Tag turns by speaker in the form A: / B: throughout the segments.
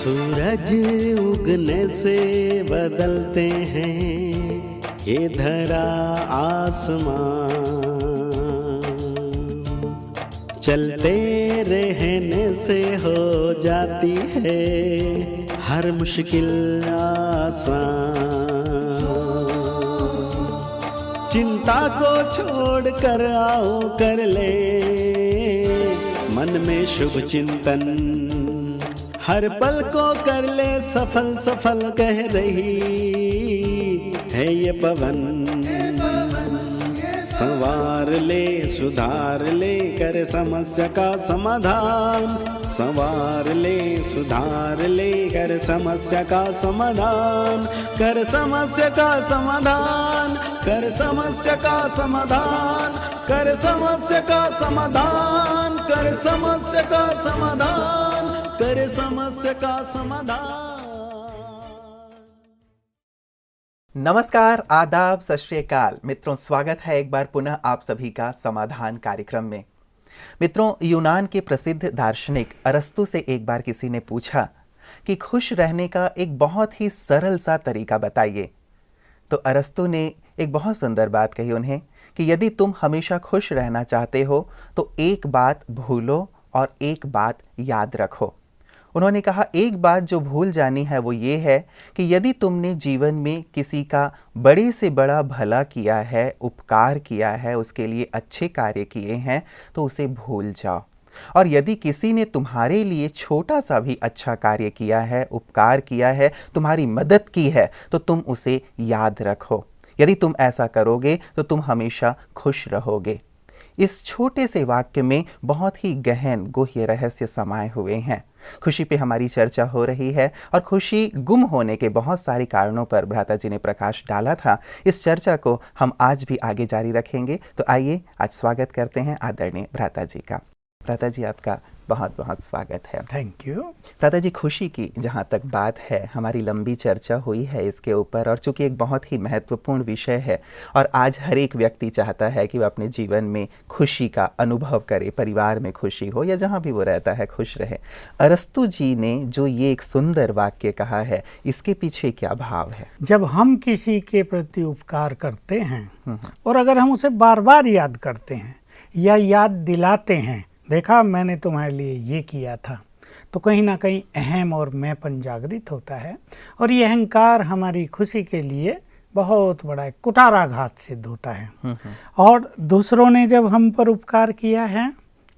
A: सूरज उगने से बदलते हैं ये धरा आसमां, चलते रहने से हो जाती है हर मुश्किल आसान। चिंता को छोड़ कर आओ कर ले मन में शुभ चिंतन, हर पल को कर ले सफल सफल कह रही है ये पवन। संवार ले सुधार ले कर समस्या का समाधान, संवार ले सुधार ले कर समस्या का समाधान, कर समस्या का समाधान, कर समस्या का समाधान, कर समस्या का समाधान, कर समस्या का समाधान, कर समस्या का समाधान।
B: नमस्कार, आदाब, सत श्री अकाल मित्रों, स्वागत है एक बार पुनः आप सभी का समाधान कार्यक्रम में। मित्रों, यूनान के प्रसिद्ध दार्शनिक अरस्तु से एक बार किसी ने पूछा कि खुश रहने का एक बहुत ही सरल सा तरीका बताइए। तो अरस्तु ने एक बहुत सुंदर बात कही उन्हें कि यदि तुम हमेशा खुश रहना चाहते हो तो एक बात भूलो और एक बात याद रखो। उन्होंने कहा एक बात जो भूल जानी है वो ये है कि यदि तुमने जीवन में किसी का बड़े से बड़ा भला किया है, उपकार किया है, उसके लिए अच्छे कार्य किए हैं तो उसे भूल जाओ। और यदि किसी ने तुम्हारे लिए छोटा सा भी अच्छा कार्य किया है, उपकार किया है, तुम्हारी मदद की है तो तुम उसे याद रखो। यदि तुम ऐसा करोगे तो तुम हमेशा खुश रहोगे। इस छोटे से वाक्य में बहुत ही गहन गुह्य रहस्य समाये हुए हैं। खुशी पे हमारी चर्चा हो रही है और खुशी गुम होने के बहुत सारे कारणों पर भ्राता जी ने प्रकाश डाला था। इस चर्चा को हम आज भी आगे जारी रखेंगे। तो आइए आज स्वागत करते हैं आदरणीय भ्राता जी का। भ्राता जी, आपका बहुत बहुत स्वागत है।
C: Thank you.
B: भ्राता जी, खुशी की जहाँ तक बात है, हमारी लंबी चर्चा हुई है इसके ऊपर और चूंकि एक बहुत ही महत्वपूर्ण विषय है और आज हर एक व्यक्ति चाहता है कि वह अपने जीवन में खुशी का अनुभव करे, परिवार में खुशी हो या जहाँ भी वो रहता है खुश रहे। अरस्तु जी ने जो ये एक सुंदर वाक्य कहा है, इसके पीछे क्या भाव है?
C: जब हम किसी के प्रति उपकार करते हैं और अगर हम उसे बार बार याद करते हैं या याद दिलाते हैं, देखा मैंने तुम्हारे लिए ये किया था, तो कहीं ना कहीं अहम और मैंपन जागृत होता है और ये अहंकार हमारी खुशी के लिए बहुत बड़ा एक कुठाराघात सिद्ध होता है। और दूसरों ने जब हम पर उपकार किया है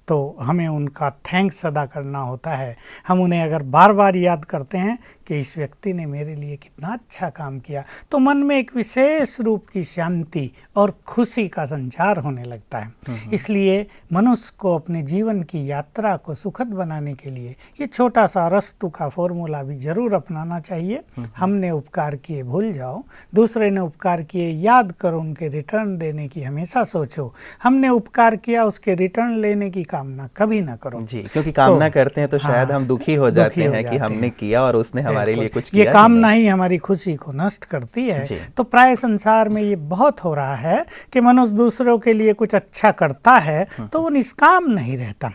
C: तो हमें उनका थैंक्स अदा करना होता है। हम उन्हें अगर बार बार याद करते हैं कि इस व्यक्ति ने मेरे लिए कितना अच्छा काम किया, तो मन में एक विशेष रूप की शांति और खुशी का संचार होने लगता है। इसलिए मनुष्य को अपने जीवन की यात्रा को सुखद बनाने के लिए ये छोटा सा अरस्तु का फॉर्मूला भी जरूर अपनाना चाहिए। हमने उपकार किए भूल जाओ, दूसरे ने उपकार किए याद करो, उनके रिटर्न देने की हमेशा सोचो। हमने उपकार किया, उसके रिटर्न लेने की कामना कभी ना करो
B: जी, क्योंकि कामना करते हैं तो शायद हम दुखी हो जाते हैं कि हमने किया और उसने हमारे लिए कुछ किया।
C: ये कामना ही हमारी खुशी को नष्ट करती है। तो प्राय संसार में ये बहुत हो रहा है कि मनुष्य दूसरों के लिए कुछ अच्छा करता है तो वो निष्काम नहीं रहता,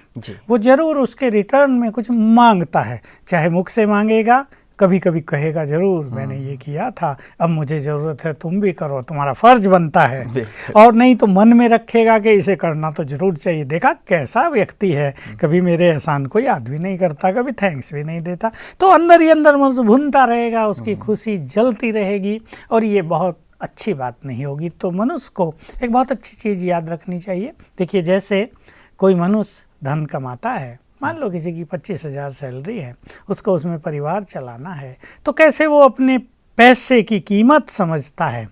C: वो जरूर उसके रिटर्न में कुछ मांगता है। चाहे मुख से मांगेगा, कभी कभी कहेगा जरूर मैंने ये किया था, अब मुझे जरूरत है, तुम भी करो, तुम्हारा फर्ज बनता है। और नहीं तो मन में रखेगा कि इसे करना तो जरूर चाहिए। देखा कैसा व्यक्ति है, कभी मेरे एहसान को याद भी नहीं करता, कभी थैंक्स भी नहीं देता। तो अंदर ही अंदर मनुष्य भूनता रहेगा, उसकी खुशी जलती रहेगी और ये बहुत अच्छी बात नहीं होगी। तो मनुष्य को एक बहुत अच्छी चीज़ याद रखनी चाहिए। देखिए, जैसे कोई मनुष्य धन कमाता है, मान लो किसी की 25,000 सैलरी है, उसको उसमें परिवार चलाना है, तो कैसे वो अपने पैसे की कीमत समझता है।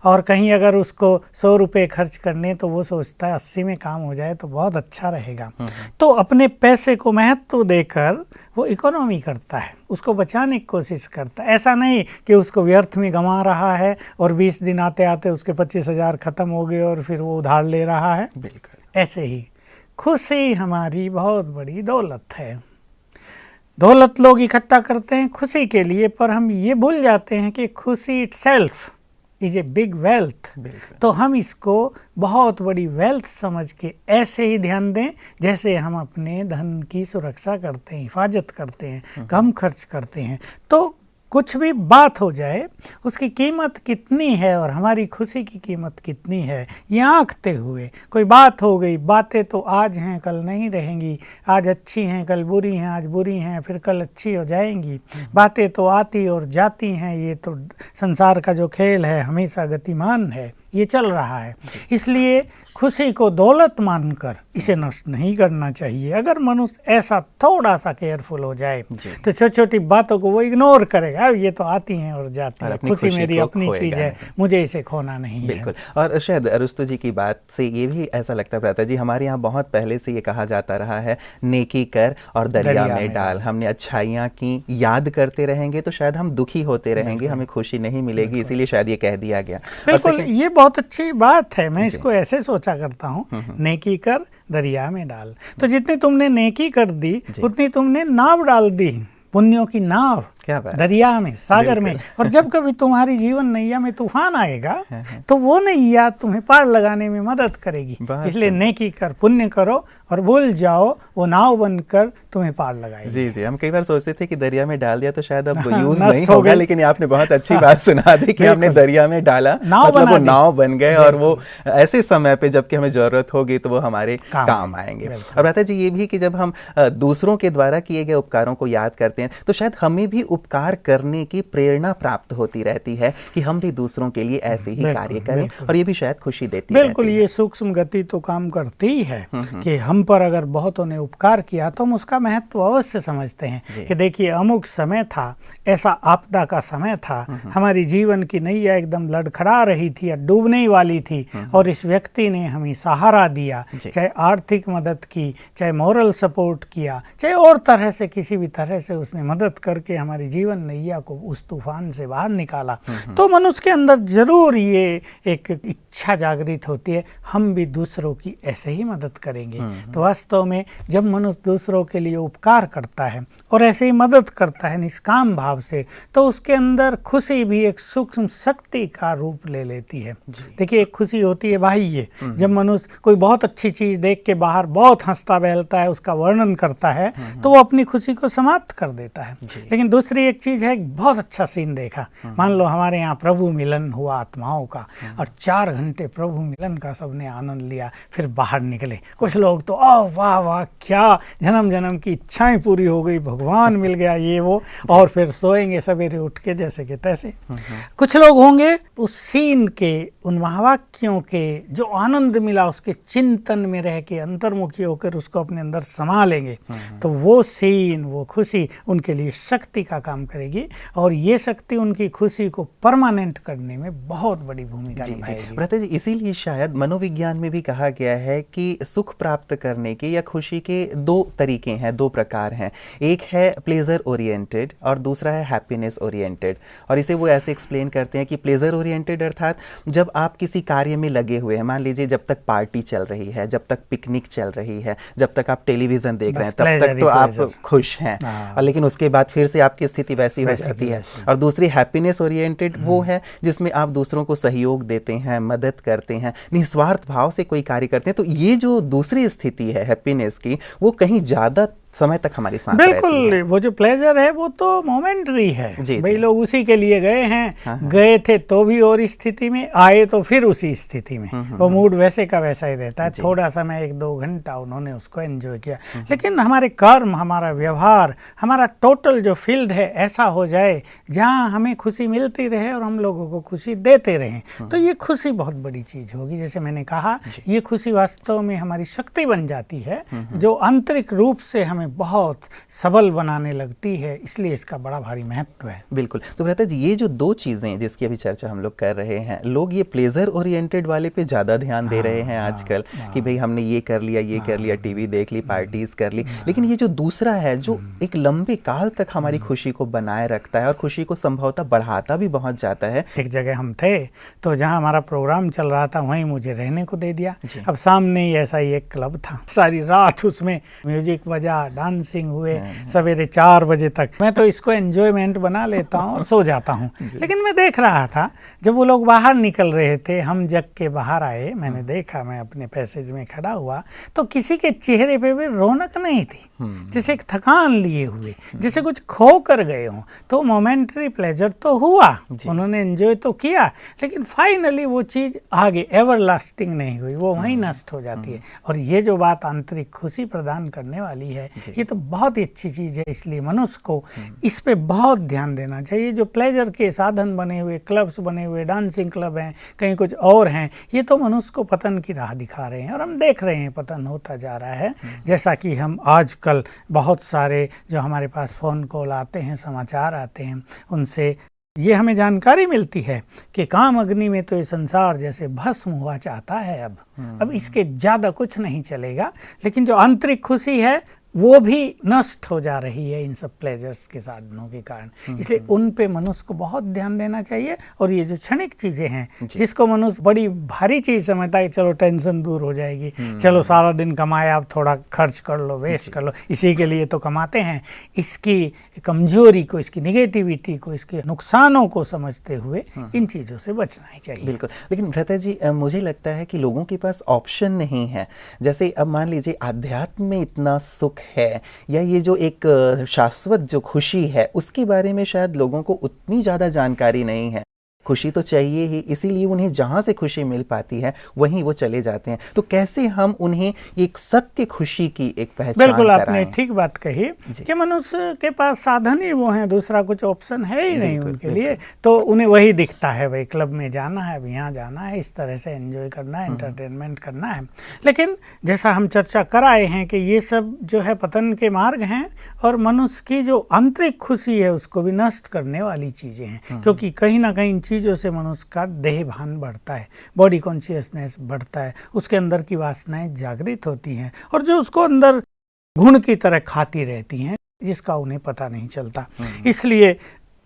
C: और कहीं अगर उसको 100 रुपये खर्च करने तो वो सोचता है 80 में काम हो जाए तो बहुत अच्छा रहेगा। तो अपने पैसे को महत्व देकर वो इकोनॉमी करता है, उसको बचाने की कोशिश करता है। ऐसा नहीं कि उसको व्यर्थ में गंवा रहा है और 20 दिन आते आते उसके 25,000 खत्म हो गए और फिर वो उधार ले रहा है।
B: बिल्कुल
C: ऐसे ही खुशी हमारी बहुत बड़ी दौलत है। दौलत लोग इकट्ठा करते हैं खुशी के लिए, पर हम ये भूल जाते हैं कि खुशी itself is a big wealth. तो हम इसको बहुत बड़ी वेल्थ समझ के ऐसे ही ध्यान दें जैसे हम अपने धन की सुरक्षा करते हैं, हिफाजत करते हैं, कम खर्च करते हैं। तो कुछ भी बात हो जाए उसकी कीमत कितनी है और हमारी खुशी की कीमत कितनी है, ये आंकते हुए कोई बात हो गई, बातें तो आज हैं कल नहीं रहेंगी, आज अच्छी हैं कल बुरी हैं, आज बुरी हैं फिर कल अच्छी हो जाएंगी, बातें तो आती और जाती हैं, ये तो संसार का जो खेल है हमेशा गतिमान है, ये चल रहा है। इसलिए खुशी को दौलत मानकर इसे नष्ट नहीं करना चाहिए। अगर मनुष्य ऐसा थोड़ा सा केयरफुल हो जाए तो छोटी छोटी बातों को वो इग्नोर करेगा, ये तो आती हैं और जाती हैं, खुशी मेरी अपनी चीज़ है, मुझे इसे खोना नहीं
B: बिल्कुल। और शायद अरस्तु जी की बात से ये भी ऐसा लगता रहता जी, हमारे यहाँ बहुत पहले से ये कहा जाता रहा है, नेकी कर और दरिया में डाल। हमने अच्छाइयाँ की याद करते रहेंगे तो शायद हम दुखी होते रहेंगे, हमें खुशी नहीं मिलेगी, इसीलिए शायद ये कह दिया गया।
C: बिल्कुल, ये बहुत अच्छी बात है। मैं इसको ऐसे सोचा करता हूँ, नेकी कर दरिया में डाल। तो जितनी तुमने नेकी कर दी उतनी तुमने नाव डाल दी, पुण्यों की नाव,
B: क्या बात,
C: दरिया में, सागर में। और जब कभी तुम्हारी जीवन नैया में तूफान आएगा तो वो नैया तुम्हें पार लगाने में मदद करेगी। इसलिए नेकी कर, पुण्य करो और भूल जाओ, वो नाव बनकर तुम्हें पार लगाएगी।
B: जी जी, हम कई बार सोचते थे कि दरिया में डाल दिया तो शायद अब यूज नहीं होगा, लेकिन आपने बहुत अच्छी बात सुना दी कि हमने दरिया में डाला, मतलब वो नाव बन गए और वो ऐसे समय पे जबकि हमें जरूरत होगी तो वो हमारे काम आएंगे। और रहता जी ये भी कि जब हम दूसरों के द्वारा किए गए उपकारों को याद करते हैं तो शायद हमें भी उपकार करने की प्रेरणा प्राप्त होती रहती है कि हम भी दूसरों के लिए ऐसे ही कार्य करें, और ये भी शायद खुशी देती है।
C: बिल्कुल, ये सूक्ष्म गति तो काम करती ही है कि हम पर अगर बहुतों ने उपकार किया तो हम उसका महत्व अवश्य समझते हैं कि देखिए अमुक समय था, ऐसा आपदा का समय था, हमारी जीवन की नैया एकदम लड़खड़ा रही थी या डूबने ही वाली थी, और इस व्यक्ति ने हमें सहारा दिया, चाहे आर्थिक मदद की, चाहे मॉरल सपोर्ट किया, चाहे और तरह से किसी भी तरह से उसने मदद करके हमारी जीवन नैया को उस तूफान से बाहर निकाला। तो मनुष्य के अंदर जरूर ये एक इच्छा जागृत होती है, हम भी दूसरों की ऐसे ही मदद करेंगे। तो वास्तव में जब मनुष्य दूसरों के लिए उपकार करता है और ऐसे ही मदद करता है निष्काम भाव से, तो उसके अंदर खुशी भी एक सूक्ष्म शक्ति का रूप ले लेती है। देखिए, एक खुशी होती है बाह्य, जब मनुष्य कोई बहुत अच्छी चीज देख के बाहर बहुत हंसता बहलता है, उसका वर्णन करता है, तो वो अपनी खुशी को समाप्त कर देता है। लेकिन दूसरी एक चीज है, बहुत अच्छा सीन देखा, मान लो हमारे यहाँ प्रभु मिलन हुआ आत्माओं का, और 4 घंटे प्रभु मिलन का सबने आनंद लिया, फिर बाहर निकले। कुछ लोग तो वाह वाह, क्या जन्म जन्म की इच्छाएं पूरी हो गई, भगवान मिल गया, ये वो, और फिर सोएंगे सवेरे उठ के जैसे के तैसे। कुछ लोग होंगे उस सीन के, उन महावाक्यों के जो आनंद मिला उसके चिंतन में रह के अंतर्मुखी होकर उसको अपने अंदर समा लेंगे, तो वो सीन, वो खुशी उनके लिए शक्ति का काम करेगी, और ये शक्ति उनकी खुशी को परमानेंट करने में बहुत बड़ी भूमिका निभाएगी।
B: भ्राता जी, इसीलिए शायद मनोविज्ञान में भी कहा गया है कि सुख प्राप्त करने के या खुशी के 2 तरीके हैं, 2 प्रकार हैं। एक है प्लेजर ओरिएंटेड और दूसरा है हैप्पीनेस ओरिएंटेड। और इसे वो ऐसे एक्सप्लेन करते हैं कि प्लेजर ओरिएंटेड अर्थात जब आप किसी कार्य में लगे हुए हैं, मान लीजिए जब तक पार्टी चल रही है, जब तक पिकनिक चल रही है, जब तक आप टेलीविजन देख रहे हैं, तब तक तो आप खुश हैं, लेकिन उसके बाद फिर से आपकी स्थिति वैसी हो जाती है। और दूसरी हैप्पीनेस ओरिएंटेड वो है जिसमें आप दूसरों को सहयोग देते हैं, मदद करते हैं, निस्वार्थ भाव से कोई कार्य करते हैं। तो ये जो दूसरी स्थिति है हैप्पीनेस की, वो कहीं ज़्यादा समय तक हमारे साथ
C: बिल्कुल, वो जो प्लेजर है वो तो मोमेंटरी है। भाई लोग उसी के लिए गए हैं, गए थे तो भी और स्थिति में, आए तो फिर उसी स्थिति में, वो मूड वैसे का वैसा ही रहता है। थोड़ा समय 1-2 घंटा उन्होंने उसको एंजॉय किया, लेकिन हमारे कर्म, हमारा व्यवहार, हमारा टोटल जो फील्ड है ऐसा हो जाए जहाँ हमें खुशी मिलती रहे और हम लोगों को खुशी देते रहें, तो ये खुशी बहुत बड़ी चीज होगी। जैसे मैंने कहा, ये खुशी वास्तव में हमारी शक्ति बन जाती है, जो आंतरिक रूप से हमें बहुत सबल बनाने लगती है, इसलिए इसका बड़ा भारी महत्व है।
B: बिल्कुल। तो भ्राता जी, ये जो 2 चीज़ें जिसकी अभी चर्चा हम लोग कर रहे हैं, लोग ये प्लेजर ओरिएंटेड वाले पे ज़्यादा ध्यान दे रहे हैं आजकल कि भाई हमने ये कर लिया, ये कर लिया, टीवी देख ली, पार्टीज कर ली, लेकिन ये जो दूसरा है जो एक लंबे काल तक हमारी खुशी को बनाए रखता है और खुशी को संभवतः बढ़ाता भी बहुत जाता है।
C: एक जगह हम थे तो जहाँ हमारा प्रोग्राम चल रहा था वहीं मुझे रहने को दे दिया। अब सामने ही ऐसा ही एक क्लब था, सारी रात उसमें म्यूजिक बजा, डांसिंग हुए सवेरे 4 बजे तक। मैं तो इसको एंजॉयमेंट बना लेता हूँ और सो जाता हूँ। लेकिन मैं देख रहा था जब वो लोग बाहर निकल रहे थे, हम जग के बाहर आए, मैंने देखा, मैं अपने पैसेज में खड़ा हुआ तो किसी के चेहरे पे भी रौनक नहीं थी, जैसे एक थकान लिए हुए, जैसे कुछ खो कर गए हों। तो मोमेंटरी प्लेजर तो हुआ, उन्होंने एंजॉय तो किया, लेकिन फाइनली वो चीज़ आगे एवर लास्टिंग नहीं हुई, वो वहीं नष्ट हो जाती है। और ये जो बात आंतरिक खुशी प्रदान करने वाली है, ये तो बहुत ही अच्छी चीज़ है। इसलिए मनुष्य को इस पे बहुत ध्यान देना चाहिए। जो प्लेजर के साधन बने हुए, क्लब्स बने हुए, डांसिंग क्लब हैं, कहीं कुछ और हैं, ये तो मनुष्य को पतन की राह दिखा रहे हैं और हम देख रहे हैं पतन होता जा रहा है। जैसा कि हम आजकल बहुत सारे जो हमारे पास फ़ोन कॉल आते हैं, समाचार आते हैं, उनसे ये हमें जानकारी मिलती है कि काम अग्नि में तो ये संसार जैसे भस्म हुआ चाहता है। अब इसके ज़्यादा कुछ नहीं चलेगा, लेकिन जो आंतरिक खुशी है वो भी नष्ट हो जा रही है इन सब प्लेजर्स के साधनों के कारण। इसलिए उन पे मनुष्य को बहुत ध्यान देना चाहिए। और ये जो क्षणिक चीज़ें हैं, जिसको मनुष्य बड़ी भारी चीज़ समझता है, चलो टेंशन दूर हो जाएगी, चलो सारा दिन कमाया, अब थोड़ा खर्च कर लो, वेस्ट कर लो, इसी के लिए तो कमाते हैं। इसकी कमजोरी को, इसकी निगेटिविटी को, इसके नुकसानों को समझते हुए इन चीज़ों से बचना ही चाहिए।
B: बिल्कुल। लेकिन भ्राता जी, मुझे लगता है कि लोगों के पास ऑप्शन नहीं है। जैसे अब मान लीजिए अध्यात्म में इतना सुख है, या ये जो एक शाश्वत जो खुशी है, उसके बारे में शायद लोगों को उतनी ज़्यादा जानकारी नहीं है। खुशी तो चाहिए ही, इसीलिए उन्हें जहाँ से खुशी मिल पाती है वहीं वो चले जाते हैं। तो कैसे हम उन्हें एक सत्य खुशी की एक पहचान
C: बिल्कुल आपने ठीक बात कही कि मनुष्य के पास साधन ही वो हैं, दूसरा कुछ ऑप्शन है ही नहीं उनके लिए। तो उन्हें वही दिखता है, भाई क्लब में जाना है, अब यहाँ जाना है, इस तरह से एंजॉय करना है, एंटरटेनमेंट करना है। लेकिन जैसा हम चर्चा कर आए हैं कि ये सब जो है पतन के मार्ग हैं और मनुष्य की जो आंतरिक खुशी है उसको भी नष्ट करने वाली चीज़ें हैं। क्योंकि कहीं ना कहीं चीज़ों से मनुष्य का देह भान बढ़ता है, बॉडी कॉन्शियसनेस बढ़ता है, उसके अंदर की वासनाएं जागृत होती हैं और जो उसको अंदर घुन की तरह खाती रहती हैं, जिसका उन्हें पता नहीं चलता। इसलिए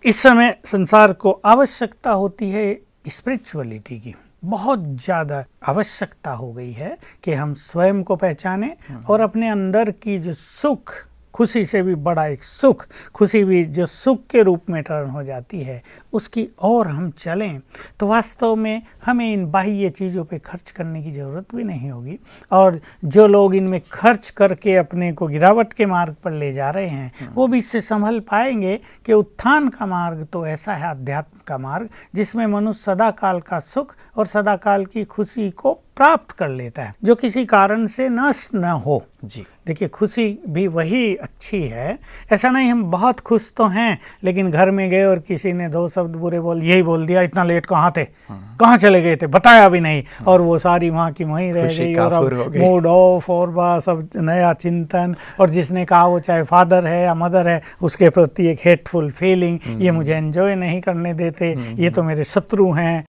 C: इस समय संसार को आवश्यकता होती है स्पिरिचुअलिटी की, बहुत ज़्यादा आवश्यकता हो गई है कि हम स्वयं को पहचानें और अपने अंदर की जो सुख, खुशी से भी बड़ा एक सुख, खुशी भी जो सुख के रूप में टर्न हो जाती है, उसकी ओर हम चलें तो वास्तव में हमें इन बाह्य चीज़ों पे खर्च करने की ज़रूरत भी नहीं होगी। और जो लोग इनमें खर्च करके अपने को गिरावट के मार्ग पर ले जा रहे हैं, वो भी इससे संभल पाएंगे कि उत्थान का मार्ग तो ऐसा है, अध्यात्म का मार्ग, जिसमें मनुष्य सदाकाल का सुख और सदाकाल की खुशी को प्राप्त कर लेता है, जो किसी कारण से नष्ट न हो।
B: जी
C: देखिए, खुशी भी वही अच्छी है। ऐसा नहीं हम बहुत खुश तो हैं, लेकिन घर में गए और किसी ने 2 शब्द बुरे यही बोल दिया, इतना लेट कहाँ थे, कहाँ चले गए थे, बताया भी नहीं, और वो सारी वहाँ की वहीं रह गई और मूड ऑफ और बस अब नया चिंतन। और जिसने कहा वो चाहे फादर है या मदर है, उसके प्रति एक हेटफुल फीलिंग, ये मुझे एंजॉय नहीं करने देते, ये तो मेरे शत्रु हैं,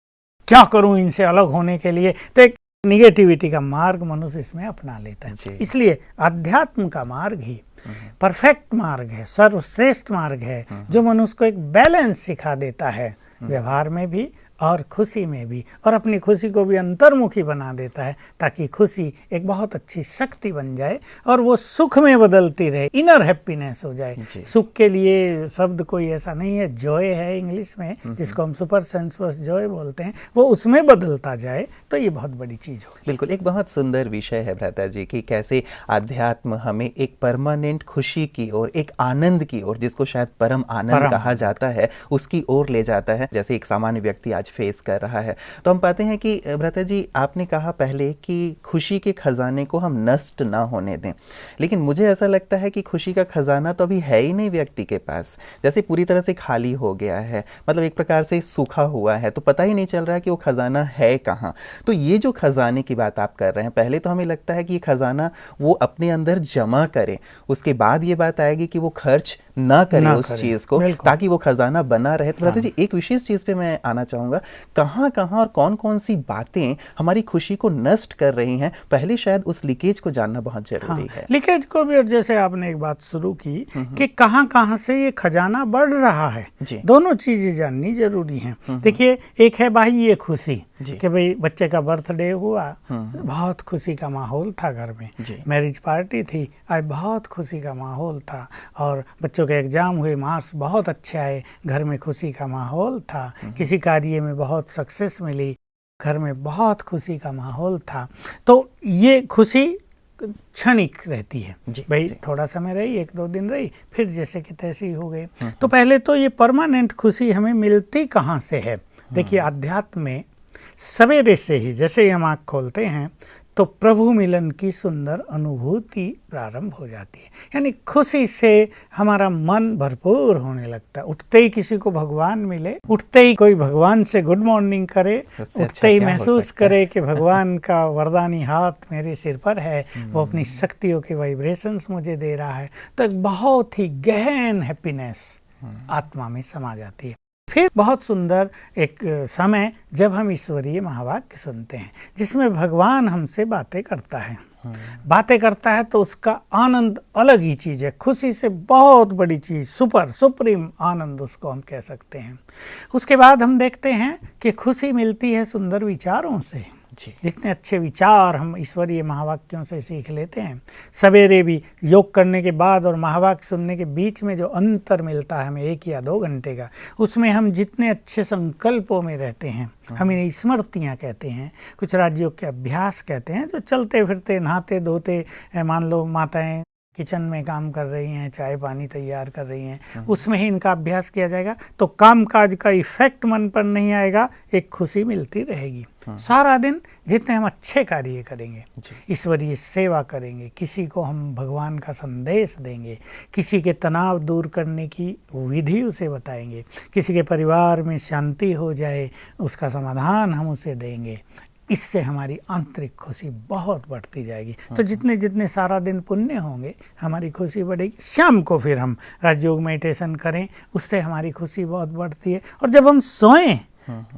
C: क्या करूँ इनसे अलग होने के लिए। तो एक निगेटिविटी का मार्ग मनुष्य इसमें अपना लेता है। इसलिए अध्यात्म का मार्ग ही परफेक्ट मार्ग है, सर्वश्रेष्ठ मार्ग है, जो मनुष्य को एक बैलेंस सिखा देता है व्यवहार में भी और खुशी में भी, और अपनी खुशी को भी अंतर्मुखी बना देता है, ताकि खुशी एक बहुत अच्छी शक्ति बन जाए और वो सुख में बदलती रहे, इनर हैप्पीनेस हो जाए। सुख के लिए शब्द कोई ऐसा नहीं है, जॉय है इंग्लिश में, जिसको हम सुपर सेंसुअस जॉय बोलते हैं, वो उसमें बदलता जाए तो ये बहुत बड़ी चीज़ हो।
B: बिल्कुल, एक बहुत सुंदर विषय है भ्राता जी कि कैसे आध्यात्म हमें एक परमानेंट खुशी की ओर, एक आनंद की ओर, जिसको शायद परम आनंद कहा जाता है, उसकी ओर ले जाता है, जैसे एक सामान्य व्यक्ति आज फेस कर रहा है। तो हम पाते हैं कि भ्राता जी, आपने कहा पहले कि खुशी के खजाने को हम नष्ट ना होने दें, लेकिन मुझे ऐसा लगता है कि खुशी का खजाना तो अभी है ही नहीं व्यक्ति के पास, जैसे पूरी तरह से खाली हो गया है, मतलब एक प्रकार से सूखा हुआ है, तो पता ही नहीं चल रहा है कि वो खजाना है कहाँ। तो ये जो खजाने की बात आप कर रहे हैं, पहले तो हमें लगता है कि ये खजाना वो अपने अंदर जमा करे, उसके बाद ये बात आएगी कि वो खर्च ना करें उस चीज को, ताकि वो खजाना बना रहे। तो भ्राता जी, एक विशेष चीज पे मैं आना चाहूंगा, कहाँ कहाँ और कौन कौन सी बातें हमारी खुशी को नष्ट कर रही हैं, पहले शायद उस लीकेज को जानना बहुत जरूरी है।
C: लीकेज को भी, और जैसे आपने एक बात शुरू की कि कहाँ कहाँ से ये खजाना बढ़ रहा है, दोनों चीजें जाननी जरूरी हैं। देखिए, एक है बाह्य खुशी कि भाई बच्चे का बर्थडे हुआ, बहुत खुशी का माहौल था घर में, मैरिज पार्टी थी, आज बहुत खुशी का माहौल था, और बच्चों के एग्जाम हुए, मार्क्स बहुत अच्छे आए, घर में खुशी का माहौल था, किसी कार्य में बहुत सक्सेस मिली, घर में बहुत खुशी का माहौल था। तो ये खुशी क्षणिक रहती है भाई, थोड़ा समय रही, 1-2 दिन रही, फिर जैसे कि तैसे ही हो गए। तो पहले तो ये परमानेंट खुशी हमें मिलती कहाँ से है? देखिए, अध्यात्म में सवेरे से ही जैसे ही हम आँख खोलते हैं तो प्रभु मिलन की सुंदर अनुभूति प्रारंभ हो जाती है, यानी खुशी से हमारा मन भरपूर होने लगता है। उठते ही किसी को भगवान मिले, उठते ही कोई भगवान से गुड मॉर्निंग करे, उठते ही महसूस करे कि भगवान का वरदानी हाथ मेरे सिर पर है, वो अपनी शक्तियों के वाइब्रेशंस मुझे दे रहा है, तो एक बहुत ही गहन हैप्पीनेस आत्मा में समा जाती है। फिर बहुत सुंदर एक समय जब हम ईश्वरीय महावाक्य सुनते हैं, जिसमें भगवान हमसे बातें करता है, बातें करता है, तो उसका आनंद अलग ही चीज़ है, खुशी से बहुत बड़ी चीज़, सुप्रीम आनंद उसको हम कह सकते हैं। उसके बाद हम देखते हैं कि खुशी मिलती है सुंदर विचारों से। जितने अच्छे विचार हम ईश्वरीय महावाक्यों से सीख लेते हैं, सवेरे भी योग करने के बाद और महावाक्य सुनने के बीच में जो अंतर मिलता है हमें 1 या 2 घंटे का, उसमें हम जितने अच्छे संकल्पों में रहते हैं, हम इन्हें स्मृतियाँ कहते हैं, कुछ राज्यों के अभ्यास कहते हैं, जो चलते फिरते नहाते धोते, मान लो माताएं किचन में काम कर रही हैं, चाय पानी तैयार कर रही हैं, उसमें ही इनका अभ्यास किया जाएगा, तो कामकाज का इफेक्ट मन पर नहीं आएगा, एक खुशी मिलती रहेगी। सारा दिन जितने हम अच्छे कार्य करेंगे, ईश्वरीय सेवा करेंगे, किसी को हम भगवान का संदेश देंगे, किसी के तनाव दूर करने की विधि उसे बताएंगे, किसी के परिवार में शांति हो जाए उसका समाधान हम उसे देंगे, इससे हमारी आंतरिक खुशी बहुत बढ़ती जाएगी। तो जितने जितने सारा दिन पुण्य होंगे, हमारी खुशी बढ़ेगी। शाम को फिर हम राजयोग मेडिटेशन करें, उससे हमारी खुशी बहुत बढ़ती है। और जब हम सोएं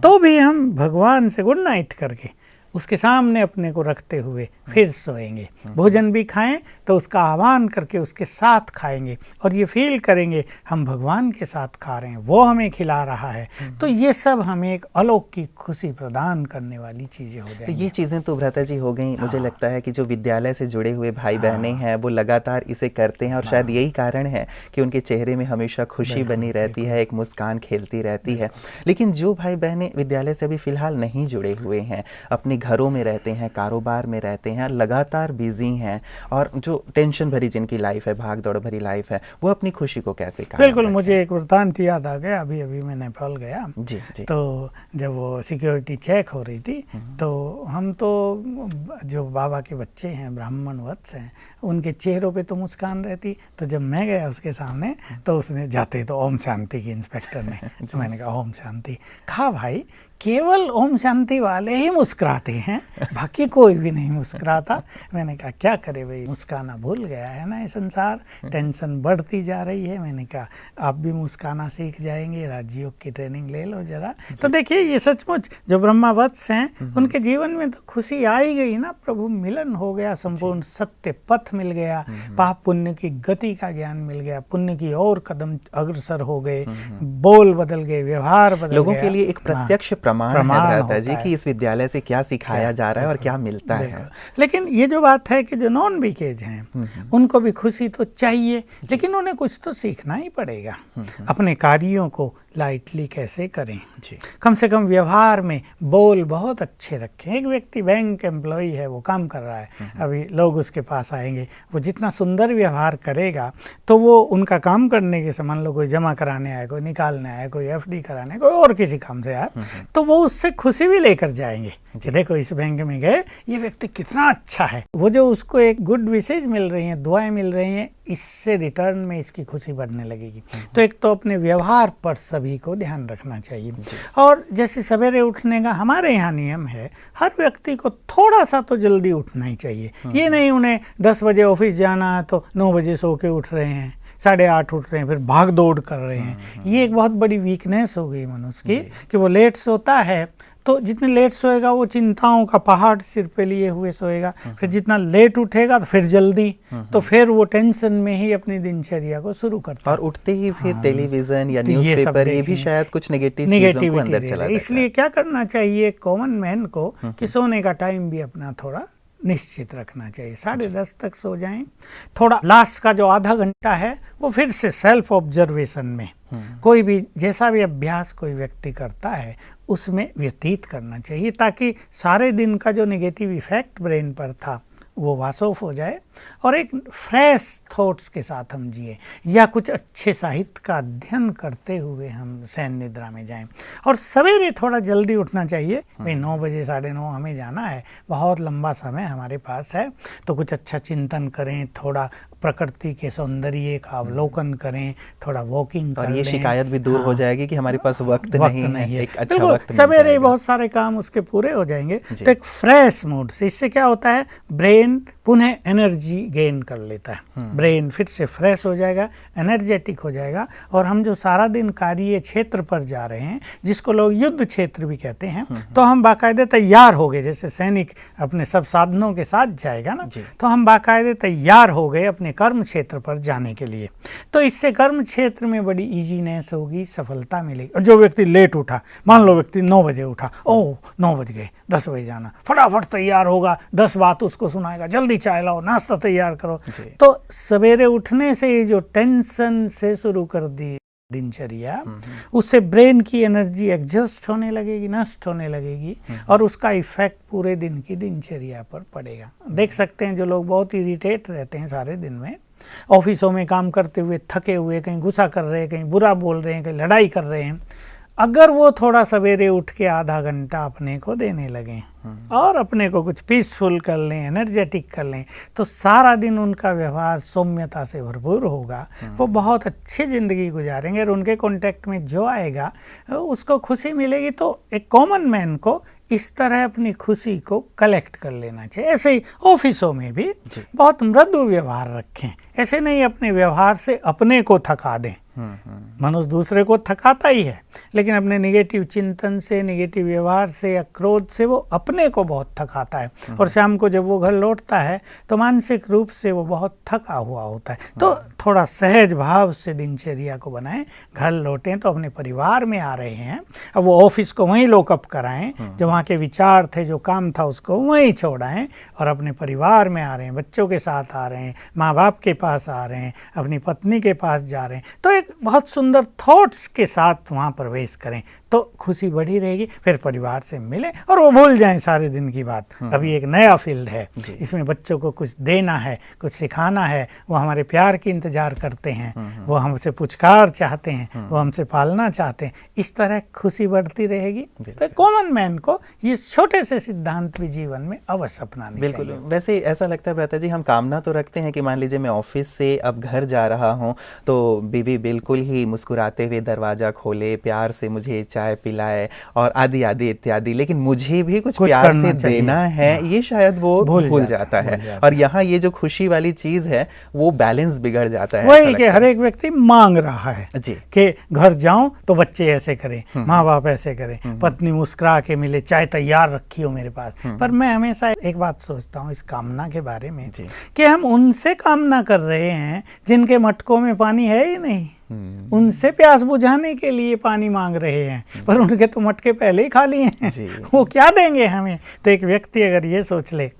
C: तो भी हम भगवान से गुड नाइट करके उसके सामने अपने को रखते हुए फिर सोएंगे। भोजन भी खाएं तो उसका आह्वान करके उसके साथ खाएंगे, और ये फील करेंगे हम भगवान के साथ खा रहे हैं, वो हमें खिला रहा है। तो ये सब हमें एक अलौकिक खुशी प्रदान करने वाली चीज़ें हो जाएंगी।
B: तो ये चीज़ें तो भ्राता जी हो गई। मुझे लगता है कि जो विद्यालय से जुड़े हुए भाई बहनें हैं वो लगातार इसे करते हैं, और शायद यही कारण है कि उनके चेहरे में हमेशा खुशी बनी रहती है, एक मुस्कान खेलती रहती है। लेकिन जो भाई बहनें विद्यालय से अभी फ़िलहाल नहीं जुड़े हुए हैं, अपने घरों में रहते हैं, कारोबार में रहते हैं, लगातार बिजी हैं, और जो टेंशन भरी जिनकी लाइफ है, भाग दौड़ भरी लाइफ है, वो अपनी खुशी को कैसे कायम
C: बिल्कुल
B: रखें?
C: मुझे एक वृत्तांत याद आ गया। अभी मैं नेपाल गया
B: जी।
C: तो जब वो सिक्योरिटी चेक हो रही थी, तो हम तो जो बाबा के बच्चे हैं, ब्राह्मण वत्स हैं, उनके चेहरों पे तो मुस्कान रहती। तो जब मैं गया उसके सामने, तो उसने जाते तो ओम शांति की इंस्पेक्टर ने तो मैंने कहा ओम शांति। कहा भाई केवल ओम शांति वाले ही मुस्कुराते हैं, बाकी कोई भी नहीं मुस्कुराता। मैंने कहा क्या करे भाई, मुस्काना भूल गया है ना ये संसार, टेंशन बढ़ती जा रही है। मैंने कहा आप भी मुस्काना सीख जाएंगे, राजयोग की ट्रेनिंग ले लो जरा। तो देखिए ये सचमुच जो ब्रह्मावत्स हैं उनके जीवन में तो खुशी आ ही गई ना, प्रभु मिलन हो गया, संपूर्ण सत्य पथ मिल गया, पाप पुण्य की गति का ज्ञान मिल गया, पुण्य की और कदम अग्रसर हो गए, बोल बदल गए, व्यवहार बदल गया।
B: लोगों के लिए एक प्रत्यक्ष प्रमाण है भ्राता जी कि इस विद्यालय से क्या सिखाया जा रहा है और क्या मिलता है।
C: लेकिन ये जो बात है कि जो नॉन बीकेज हैं उनको भी खुशी तो चाहिए, लेकिन उन्हें कुछ तो सीखना ही पड़ेगा। अपने कार्यों को लाइटली कैसे करें, कम से कम व्यवहार में बोल बहुत अच्छे रखें। एक व्यक्ति बैंक एम्प्लॉई है, वो काम कर रहा है, अभी लोग उसके पास आएंगे, वो जितना सुंदर व्यवहार करेगा तो वो उनका काम करने के समान, लोग कोई जमा कराने आए, कोई निकालने आए, कोई एफडी कराने, कोई और किसी काम से आए, तो वो उससे खुशी भी लेकर जाएंगे कि देखो इस बैंक में गए, ये व्यक्ति कितना अच्छा है। वो जो उसको एक गुड विशेज मिल रही हैं, दुआएं मिल रही हैं, इससे रिटर्न में इसकी खुशी बढ़ने लगेगी। तो एक तो अपने व्यवहार पर सभी को ध्यान रखना चाहिए। और जैसे सवेरे उठने का हमारे यहाँ नियम है, हर व्यक्ति को थोड़ा सा तो जल्दी उठना ही चाहिए। ये नहीं उन्हें 10 बजे ऑफिस जाना है तो 9 बजे सो के उठ रहे हैं, 8:30 उठ रहे हैं, फिर भाग दौड़ कर रहे हैं। ये एक बहुत बड़ी वीकनेस हो गई मनुष्य की कि वो लेट सोता है, तो जितने लेट सोएगा वो चिंताओं का पहाड़ सिर पे लिए हुए सोएगा। फिर जितना लेट उठेगा तो फिर जल्दी, तो फिर वो टेंशन में ही अपनी दिनचर्या को शुरू करता है।
B: और उठते ही फिर टेलीविजन या न्यूज़पेपर ये भी शायद कुछ नेगेटिव चीजों को अंदर चला देता है।
C: इसलिए क्या करना चाहिए कॉमन मैन को कि सोने का टाइम भी अपना थोड़ा निश्चित रखना चाहिए। 10:30 तक सो जाएं। थोड़ा लास्ट का जो आधा घंटा है वो फिर से सेल्फ ऑब्जर्वेशन में, कोई भी जैसा भी अभ्यास कोई व्यक्ति करता है उसमें व्यतीत करना चाहिए, ताकि सारे दिन का जो नेगेटिव इफेक्ट ब्रेन पर था वो वाश ऑफ हो जाए और एक फ्रेश थॉट्स के साथ हम जिए, या कुछ अच्छे साहित्य का अध्ययन करते हुए हम शयन निद्रा में जाएं। और सवेरे थोड़ा जल्दी उठना चाहिए। भाई 9 बजे 9:30 हमें जाना है, बहुत लंबा समय हमारे पास है, तो कुछ अच्छा चिंतन करें, थोड़ा प्रकृति के सौंदर्य का अवलोकन करें, थोड़ा वॉकिंग करें।
B: और ये शिकायत भी दूर हो जाएगी कि हमारे पास वक्त नहीं है, एक अच्छा वक्त
C: सवेरे बहुत सारे काम उसके पूरे हो जाएंगे। तो एक फ्रेश मूड से, इससे क्या होता है, ब्रेन पुनः एनर्जी गेन कर लेता है। ब्रेन फिर से फ्रेश हो जाएगा, एनर्जेटिक हो जाएगा, और हम जो सारा दिन कार्य क्षेत्र पर जा रहे हैं, जिसको लोग युद्ध क्षेत्र भी कहते हैं, तो हम बाकायदे तैयार हो गए। जैसे सैनिक अपने सब साधनों के साथ जाएगा ना, तो हम बाकायदे तैयार हो गए अपने कर्म क्षेत्र पर जाने के लिए। तो इससे कर्म क्षेत्र में बड़ी इजीनेस होगी, सफलता मिलेगी। और जो व्यक्ति लेट उठा, मान लो व्यक्ति 9 बजे उठा, ओह 9 बज गए, 10 बजे जाना, फटाफट तैयार होगा, 10 बात उसको सुनाएगा, जल्दी चाय लाओ, नाश्ता तैयार करो। तो सवेरे उठने से ये जो टेंशन से शुरू कर दी दिनचर्या, उससे ब्रेन की एनर्जी एग्जॉस्ट होने लगेगी, नष्ट होने लगेगी, और उसका इफेक्ट पूरे दिन की दिनचर्या पर पड़ेगा। देख सकते हैं जो लोग बहुत इरिटेट रहते हैं सारे दिन में, ऑफिसों में काम करते हुए थके हुए, कहीं गुस्सा कर रहे हैं, कहीं बुरा बोल रहे हैं, कहीं लड़ाई कर रहे हैं, अगर वो थोड़ा सवेरे उठ के आधा घंटा अपने को देने लगें और अपने को कुछ पीसफुल कर लें, एनर्जेटिक कर लें, तो सारा दिन उनका व्यवहार सौम्यता से भरपूर होगा। वो बहुत अच्छी ज़िंदगी गुजारेंगे और उनके कांटेक्ट में जो आएगा उसको खुशी मिलेगी। तो एक कॉमन मैन को इस तरह अपनी खुशी को कलेक्ट कर लेना चाहिए। ऐसे ही ऑफिसों में भी बहुत मृदु व्यवहार रखें, ऐसे नहीं अपने व्यवहार से अपने को थका दें। मनुष्य दूसरे को थकाता ही है, लेकिन अपने नेगेटिव चिंतन से, नेगेटिव व्यवहार से या क्रोध से वो अपने को बहुत थकाता है, और शाम को जब वो घर लौटता है तो मानसिक रूप से वो बहुत थका हुआ होता है। तो थोड़ा सहज भाव से दिनचर्या को बनाएं। घर लौटें तो अपने परिवार में आ रहे हैं, अब वो ऑफिस को वहीं लॉकअप कराएं, जो वहाँ के विचार थे, जो काम था, उसको वहीं छोड़ाएं, और अपने परिवार में आ रहे हैं, बच्चों के साथ आ रहे हैं, माँ बाप के पास आ रहे हैं, अपनी पत्नी के पास जा रहे हैं, तो एक बहुत सुंदर थॉट्स के साथ वहाँ प्रवेश करें, तो खुशी बढ़ी रहेगी। फिर परिवार से मिलें और वो भूल जाएं सारे दिन की बात। अभी एक नया फील्ड है, इसमें बच्चों को कुछ देना है, कुछ सिखाना है, वो हमारे प्यार की इंतजार करते हैं, वो हमसे पुचकार चाहते हैं, वो हमसे पालना चाहते हैं। इस तरह खुशी बढ़ती रहेगी। तो कॉमन मैन को ये छोटे से सिद्धांत भी जीवन में अवश्य अपनाने चाहिए।
B: बिल्कुल। वैसे ऐसा लगता है भ्राता जी, हम कामना तो रखते हैं कि मान लीजिए मैं ऑफिस से अब घर जा रहा हूँ तो बीवी बिल्कुल ही मुस्कुराते हुए दरवाज़ा खोले, प्यार से मुझे चाय पिलाए और आदि आदि इत्यादि, लेकिन मुझे भी कुछ प्यार से देना है, ये शायद वो भूल जाता है। और यहाँ ये जो खुशी वाली चीज़ है वो बैलेंस बिगड़ जाता है।
C: वही कि हर एक व्यक्ति मांग रहा है कि घर जाऊं तो बच्चे ऐसे करें, माँ बाप ऐसे करें, पत्नी मुस्कुरा के मिले, चाय तैयार रखी हो मेरे पास। पर मैं हमेशा एक बात सोचता हूँ इस कामना के बारे में कि हम उनसे कामना कर रहे हैं जिनके मटकों में पानी है ही नहीं। उनसे प्यास बुझाने के लिए पानी मांग रहे हैं, पर उनके तो मटके पहले ही खाली हैं। वो क्या देंगे हमें? तो एक व्यक्ति अगर ये सोच ले,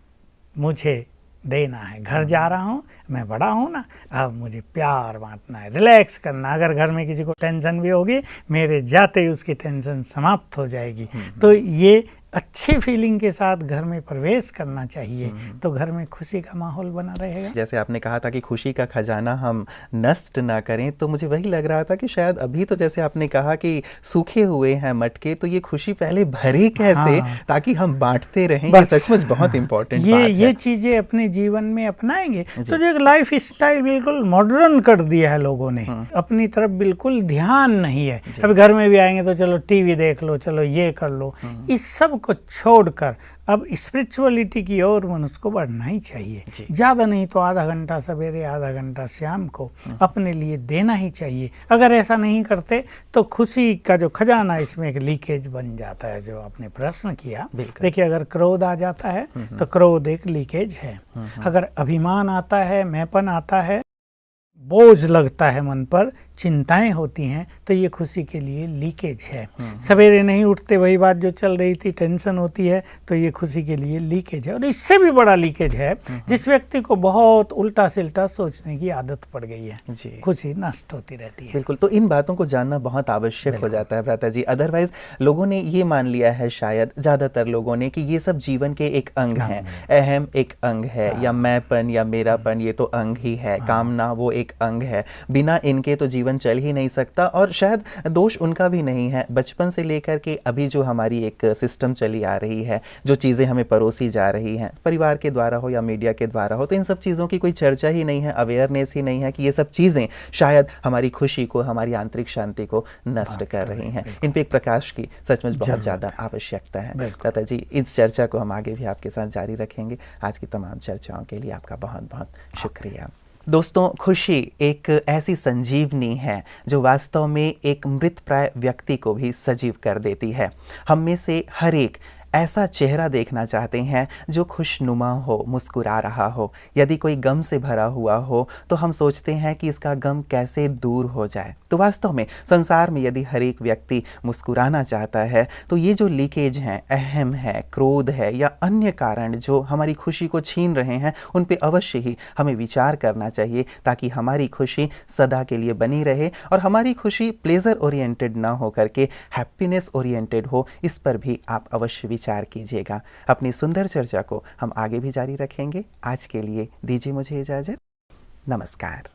C: मुझे देना है, घर जा रहा हूँ, मैं बड़ा हूँ ना, अब मुझे प्यार बांटना है, रिलैक्स करना। अगर घर में किसी को टेंशन भी होगी, मेरे जाते ही उसकी टेंशन समाप्त हो जाएगी। तो ये अच्छी फीलिंग के साथ घर में प्रवेश करना चाहिए, तो घर में खुशी का माहौल बना रहेगा।
B: जैसे आपने कहा था कि खुशी का खजाना हम नष्ट ना करें, तो मुझे वही लग रहा था कि शायद अभी तो जैसे आपने कहा कि सूखे हुए हैं मटके, तो ये खुशी पहले भरे कैसे, ताकि हम बांटते रहें। ये सचमुच बहुत इंपॉर्टेंट बात है।
C: ये चीजें अपने जीवन में अपनाएंगे तो जो एक लाइफ स्टाइल बिल्कुल मॉडर्न कर दिया है लोगों ने, अपनी तरफ बिल्कुल ध्यान नहीं है। अब घर में भी आएंगे तो चलो टीवी देख लो, चलो ये कर लो, इस सब को छोड़कर अब स्पिरिचुअलिटी की ओर मनुष्य को बढ़ना ही चाहिए। ज़्यादा नहीं तो आधा घंटा सवेरे, आधा घंटा शाम को अपने लिए देना ही चाहिए। अगर ऐसा नहीं करते तो खुशी का जो खजाना इसमें एक लीकेज बन जाता है, जो आपने प्रश्न किया। देखिए, अगर क्रोध आ जाता है तो क्रोध एक लीकेज है। अगर अभिमान आता है, मैंपन आता है, बोझ लगता है मन पर, चिंताएं होती हैं, तो ये खुशी के लिए लीकेज है। सवेरे नहीं उठते, वही बात जो चल रही थी, टेंशन होती है, तो ये खुशी के लिए लीकेज है। और इससे भी बड़ा लीकेज है जिस व्यक्ति को बहुत उल्टा सिल्टा सोचने की आदत पड़ गई है, खुशी नष्ट होती रहती है।
B: बिल्कुल, तो इन बातों को जानना बहुत आवश्यक हो जाता है भ्राता जी। अदरवाइज लोगों ने ये मान लिया है, शायद ज़्यादातर लोगों ने, कि ये सब जीवन के एक अंग हैं, अहम एक अंग है, या मैंपन या मेरापन ये तो अंग ही है, कामना वो एक अंग है, बिना इनके तो जीवन चल ही नहीं सकता। और शायद दोष उनका भी नहीं है, बचपन से लेकर के अभी जो हमारी एक सिस्टम चली आ रही है, जो चीज़ें हमें परोसी जा रही हैं, परिवार के द्वारा हो या मीडिया के द्वारा हो, तो इन सब चीज़ों की कोई चर्चा ही नहीं है, अवेयरनेस ही नहीं है कि ये सब चीज़ें शायद हमारी खुशी को, हमारी आंतरिक शांति को नष्ट कर रही हैं। इन पर एक प्रकाश की सचमुच बहुत ज़्यादा आवश्यकता है। लता जी, इस चर्चा को हम आगे भी आपके साथ जारी रखेंगे। आज की तमाम चर्चाओं के लिए आपका बहुत बहुत शुक्रिया। दोस्तों, खुशी एक ऐसी संजीवनी है जो वास्तव में एक मृतप्राय व्यक्ति को भी सजीव कर देती है। हम में से हर एक ऐसा चेहरा देखना चाहते हैं जो खुशनुमा हो, मुस्कुरा रहा हो। यदि कोई गम से भरा हुआ हो तो हम सोचते हैं कि इसका गम कैसे दूर हो जाए। तो वास्तव में संसार में यदि हर एक व्यक्ति मुस्कुराना चाहता है तो ये जो लीकेज हैं, अहम है, क्रोध है या अन्य कारण जो हमारी खुशी को छीन रहे हैं, उन पे अवश्य ही हमें विचार करना चाहिए, ताकि हमारी खुशी सदा के लिए बनी रहे और हमारी खुशी प्लेजर ओरिएंटेड ना हो करके हैप्पीनेस ओरिएंटेड हो। इस पर भी आप अवश्य विचार कीजिएगा। अपनी सुंदर चर्चा को हम आगे भी जारी रखेंगे। आज के लिए दीजिए मुझे इजाजत। नमस्कार।